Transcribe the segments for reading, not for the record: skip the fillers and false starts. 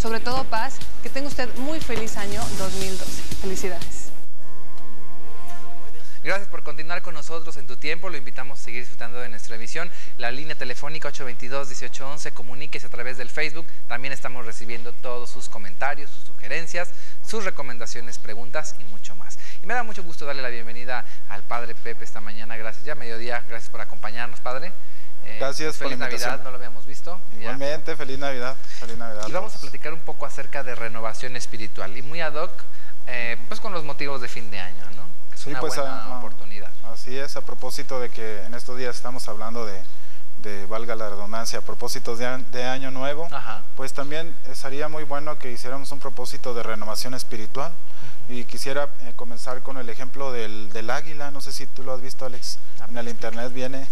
sobre todo paz. Que tenga usted muy feliz año 2012. Felicidades. Gracias por continuar con nosotros en tu tiempo. Lo invitamos a seguir disfrutando de nuestra emisión. La línea telefónica 822-1811. Comuníquese a través del Facebook. También estamos recibiendo todos sus comentarios, sus sugerencias, sus recomendaciones, preguntas y mucho más. Y me da mucho gusto darle la bienvenida al Padre Pepe esta mañana. Gracias, ya mediodía. Gracias por acompañarnos, Padre. Gracias por la invitación. Feliz Navidad, no lo habíamos visto. Igualmente, ya. Feliz Navidad. Feliz Navidad. Y vamos a platicar un poco acerca de renovación espiritual. Y muy ad hoc, pues con los motivos de fin de año, ¿no? Es una buena oportunidad. Así es, a propósito de que en estos días estamos hablando de valga la redundancia, a propósito de año nuevo. Ajá. Pues también sería muy bueno que hiciéramos un propósito de renovación espiritual. Y quisiera comenzar con el ejemplo del águila. No sé si tú lo has visto, Alex. En el internet viene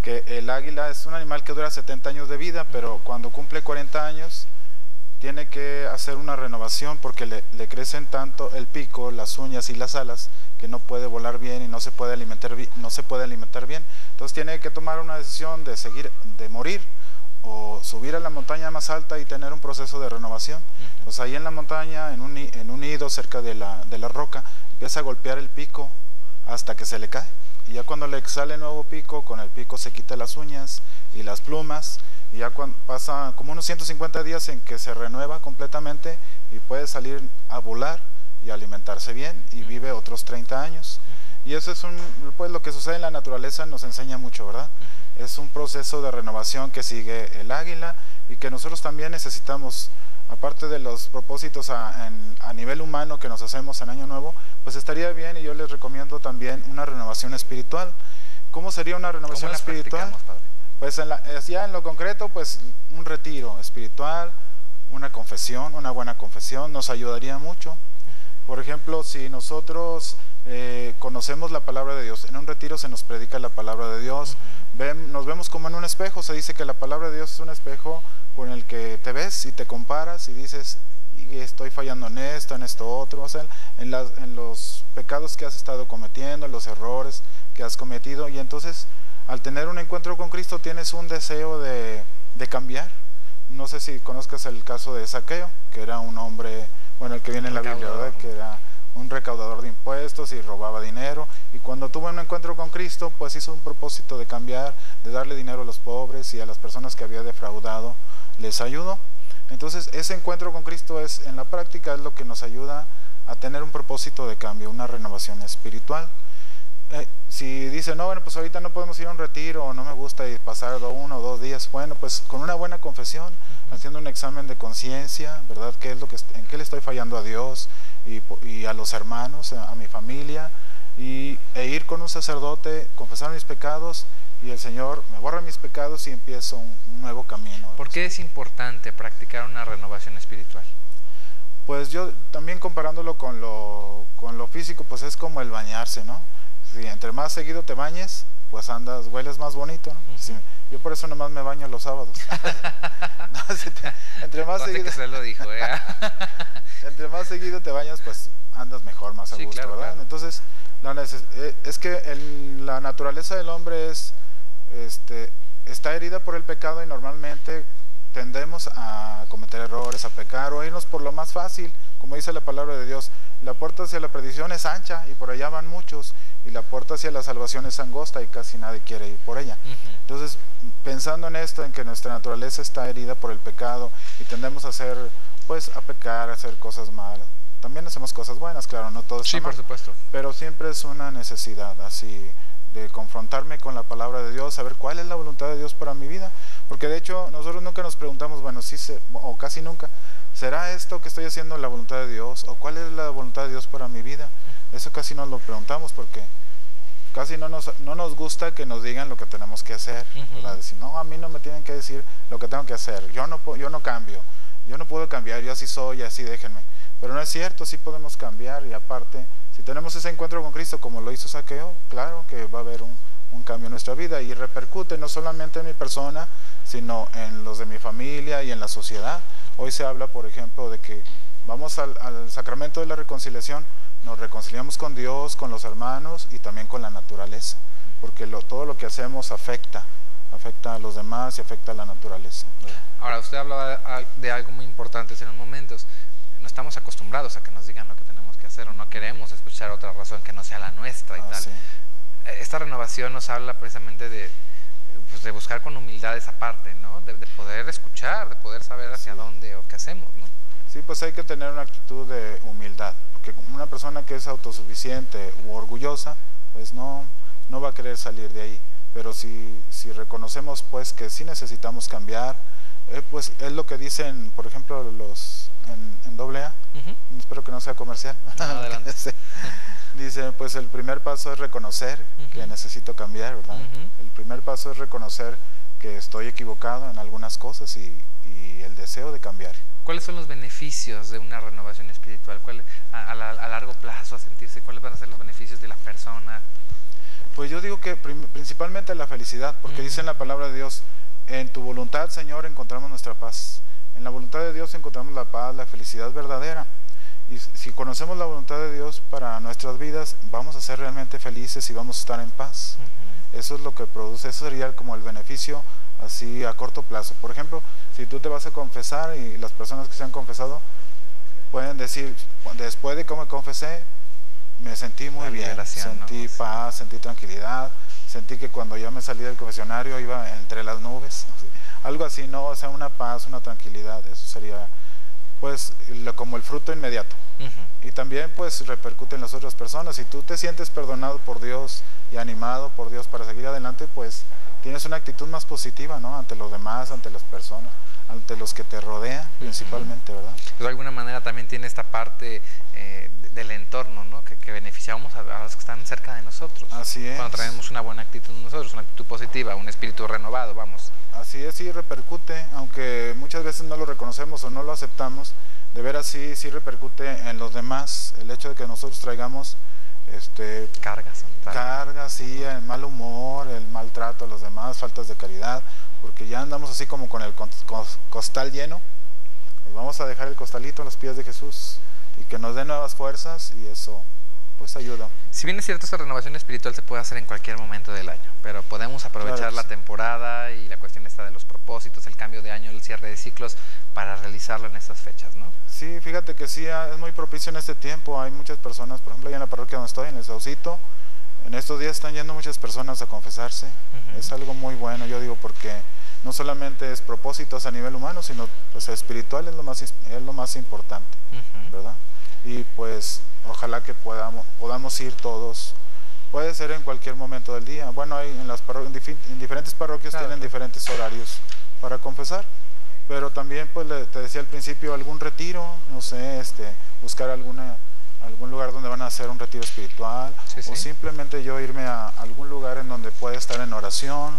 que el águila es un animal que dura 70 años de vida, pero cuando cumple 40 años tiene que hacer una renovación porque le crecen tanto el pico, las uñas y las alas que no puede volar bien y no se puede alimentar bien. Entonces tiene que tomar una decisión de morir o subir a la montaña más alta y tener un proceso de renovación. Pues ahí en la montaña, en un nido cerca de la roca, empieza a golpear el pico hasta que se le cae. Y ya cuando le sale el nuevo pico, con el pico se quita las uñas y las plumas. Y ya pasa como unos 150 días en que se renueva completamente y puede salir a volar y alimentarse bien y vive otros 30 años. Y eso es pues lo que sucede en la naturaleza nos enseña mucho, ¿verdad? Es un proceso de renovación que sigue el águila y que nosotros también necesitamos, aparte de los propósitos a nivel humano que nos hacemos en Año Nuevo, pues estaría bien y yo les recomiendo también una renovación espiritual. ¿Cómo sería una renovación espiritual? Padre? Pues ya en lo concreto, pues un retiro espiritual, una confesión, una buena confesión nos ayudaría mucho. Por ejemplo, si nosotros conocemos la palabra de Dios, en un retiro se nos predica la palabra de Dios, nos vemos como en un espejo, se dice que la palabra de Dios es un espejo con el que te ves y te comparas y dices, estoy fallando en esto otro, o sea, en los pecados que has estado cometiendo, en los errores que has cometido, y entonces al tener un encuentro con Cristo tienes un deseo de cambiar. No sé si conozcas el caso de Zaqueo, que era un hombre, bueno, el que viene en la Biblia, ¿verdad? Que era un recaudador de impuestos y robaba dinero, y cuando tuvo un encuentro con Cristo, pues hizo un propósito de cambiar, de darle dinero a los pobres y a las personas que había defraudado, les ayudó. Entonces ese encuentro con Cristo en la práctica es lo que nos ayuda a tener un propósito de cambio, una renovación espiritual. Si dice, no, bueno, pues ahorita no podemos ir a un retiro o no me gusta y pasar 1 o 2 días, bueno, pues con una buena confesión, haciendo un examen de conciencia, ¿verdad? ¿En qué le estoy fallando a Dios y a los hermanos, a mi familia? E ir con un sacerdote, confesar mis pecados y el Señor me borra mis pecados y empiezo un nuevo camino. ¿Por qué es importante practicar una renovación espiritual? Pues yo también comparándolo con lo físico, pues es como el bañarse, ¿no? Si entre más seguido te bañes, pues hueles más bonito, ¿no? Sí, yo por eso nomás me baño los sábados. Entre más seguido que se lo dijo, entre más seguido te bañas, pues andas mejor, más a gusto, claro, ¿verdad? Claro. Entonces, es que la naturaleza del hombre está herida por el pecado y normalmente tendemos a cometer errores, a pecar o a irnos por lo más fácil, como dice la palabra de Dios. La puerta hacia la perdición es ancha y por allá van muchos, y la puerta hacia la salvación es angosta y casi nadie quiere ir por ella. Entonces, pensando en esto, en que nuestra naturaleza está herida por el pecado y tendemos a a pecar, a hacer cosas malas. También hacemos cosas buenas, claro, no todo está mal, por supuesto. Pero siempre es una necesidad así de confrontarme con la palabra de Dios, saber cuál es la voluntad de Dios para mi vida. Porque de hecho nosotros nunca nos preguntamos, bueno, o casi nunca, ¿será esto que estoy haciendo la voluntad de Dios? ¿O cuál es la voluntad de Dios para mi vida? Eso casi no lo preguntamos porque casi no nos gusta que nos digan lo que tenemos que hacer, ¿verdad? Decir, no, a mí no me tienen que decir lo que tengo que hacer, yo no cambio, yo no puedo cambiar, yo así soy, así déjenme. Pero no es cierto, sí podemos cambiar, y aparte, si tenemos ese encuentro con Cristo como lo hizo Zaqueo, claro que va a haber un cambio en nuestra vida y repercute no solamente en mi persona, sino en los de mi familia y en la sociedad. Hoy se habla, por ejemplo, de que vamos al sacramento de la reconciliación, nos reconciliamos con Dios, con los hermanos y también con la naturaleza, porque todo lo que hacemos afecta afecta a los demás y afecta a la naturaleza. Ahora, usted hablaba de algo muy importante en unos momentos. No estamos acostumbrados a que nos digan lo que tenemos que hacer, o no queremos escuchar otra razón que no sea la nuestra y tal. Sí. Esta renovación nos habla precisamente de buscar con humildad esa parte, ¿no? De poder escuchar, de poder saber hacia dónde o qué hacemos, ¿no? Sí, pues hay que tener una actitud de humildad, porque una persona que es autosuficiente u orgullosa, pues no va a querer salir de ahí. Pero si reconocemos pues que sí necesitamos cambiar, pues es lo que dicen, por ejemplo, los en AA, espero que no sea comercial. No, adelante. Dice, pues el primer paso es reconocer que necesito cambiar, ¿verdad? El primer paso es reconocer que estoy equivocado en algunas cosas y el deseo de cambiar. ¿Cuáles son los beneficios de una renovación espiritual? A largo plazo, a sentirse, ¿cuáles van a ser los beneficios de la persona? Pues yo digo que principalmente la felicidad, porque dice en la palabra de Dios, en tu voluntad, Señor, encontramos nuestra paz. En la voluntad de Dios encontramos la paz, la felicidad verdadera. Y si conocemos la voluntad de Dios para nuestras vidas, vamos a ser realmente felices y vamos a estar en paz. Eso es lo que produce, eso sería como el beneficio así a corto plazo. Por ejemplo, si tú te vas a confesar y las personas que se han confesado pueden decir, después de que me confesé, me sentí muy bien, sentí paz, sentí tranquilidad, sentí que cuando ya me salí del confesionario iba entre las nubes, algo así, ¿no? O sea, una paz, una tranquilidad, eso sería pues como el fruto inmediato. Y también pues repercute en las otras personas. Si tú te sientes perdonado por Dios y animado por Dios para seguir adelante, pues tienes una actitud más positiva, ¿no? Ante los demás, ante las personas, ante los que te rodean principalmente, ¿verdad? Pues de alguna manera también tiene esta parte del entorno, ¿no? Que beneficiamos a los que están cerca de nosotros. Así es. Cuando traemos una buena actitud nosotros, una actitud positiva, un espíritu renovado, vamos. Así es, sí repercute, aunque muchas veces no lo reconocemos o no lo aceptamos, de veras sí repercute en los demás. El hecho de que nosotros traigamos cargas, sí, el mal humor, el maltrato a los demás, faltas de caridad, porque ya andamos así como con el costal lleno. Pues vamos a dejar el costalito a los pies de Jesús y que nos dé nuevas fuerzas, y eso pues ayuda. Si bien es cierto, esa renovación espiritual se puede hacer en cualquier momento del año, pero podemos aprovechar la temporada y la cuestión esta de los propósitos, el cambio de año, el cierre de ciclos, para realizarlo en estas fechas, ¿no? Sí, fíjate que sí, es muy propicio en este tiempo. Hay muchas personas, por ejemplo, allá en la parroquia donde estoy, en el Saucito, en estos días están yendo muchas personas a confesarse. Es algo muy bueno, yo digo, porque no solamente es propósitos a nivel humano, sino pues espiritual es lo más importante, ¿verdad? Y pues ojalá que podamos ir todos. Puede ser en cualquier momento del día. Bueno, hay en diferentes parroquias tienen diferentes horarios para confesar, pero también pues te decía al principio, algún retiro, no sé, buscar algún lugar donde van a hacer un retiro espiritual, o simplemente yo irme a algún lugar en donde pueda estar en oración,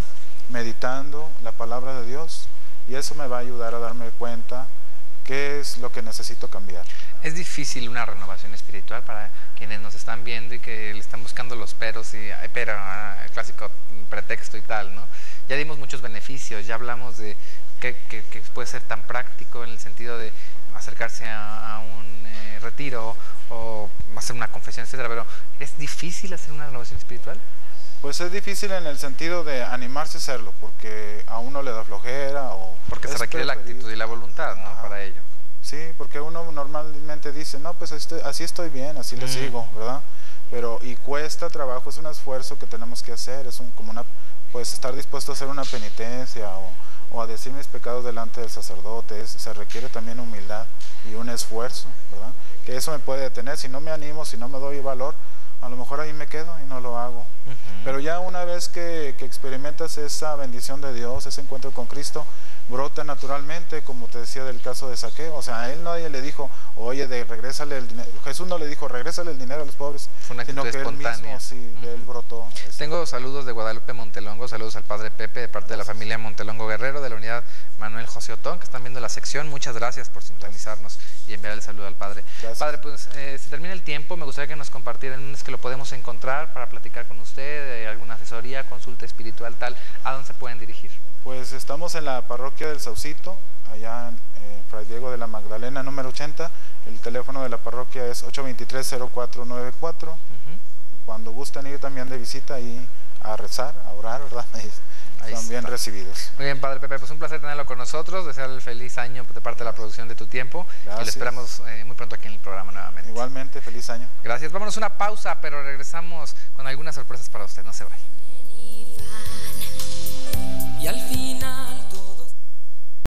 meditando la palabra de Dios, y eso me va a ayudar a darme cuenta qué es lo que necesito cambiar. Es difícil una renovación espiritual para quienes nos están viendo y que le están buscando los peros y el clásico pretexto y tal, ¿no? Ya dimos muchos beneficios, ya hablamos de que puede ser tan práctico en el sentido de acercarse a un retiro o hacer una confesión, etcétera, pero ¿es difícil hacer una renovación espiritual? Pues es difícil en el sentido de animarse a hacerlo, porque a uno le da flojera o... Porque se requiere la actitud y la voluntad, ¿no? Para ello. Sí, porque uno normalmente dice, no, pues así estoy bien, así le sigo, ¿verdad? Y cuesta trabajo, es un esfuerzo que tenemos que hacer, es pues estar dispuesto a hacer una penitencia o a decir mis pecados delante del sacerdote, se requiere también humildad y un esfuerzo, ¿verdad? Que eso me puede detener, si no me animo, si no me doy valor, a lo mejor ahí me quedo y no lo hago. Pero ya una vez que experimentas esa bendición de Dios, ese encuentro con Cristo, brota naturalmente, como te decía del caso de Zaqueo. O sea, a él nadie le dijo, oye, regrésale el dinero. Jesús no le dijo, regrésale el dinero a los pobres, fue una actitud espontánea. Él brotó. Tengo saludos de Guadalupe Montelongo, saludos al padre Pepe de parte de la familia Montelongo Guerrero de la unidad Manuel José Otón, que están viendo la sección. Muchas gracias por sintonizarnos y enviar el saludo al padre. Gracias. Padre, pues se termina el tiempo, me gustaría que nos compartieran un que lo podemos encontrar para platicar con usted, alguna asesoría, consulta espiritual, tal, ¿a dónde se pueden dirigir? Pues estamos en la parroquia del Saucito, allá en Fray Diego de la Magdalena, número 80. El teléfono de la parroquia es 823-0494. Cuando gusten ir también de visita y a rezar, a orar, ¿verdad? son bien recibidos. Muy bien, Padre Pepe, pues un placer tenerlo con nosotros, desearle el feliz año de parte de la producción de Tu Tiempo. Gracias. Y lo esperamos muy pronto aquí en el programa nuevamente. Igualmente, feliz año. Gracias, vámonos a una pausa, pero regresamos con algunas sorpresas para usted, no se vaya.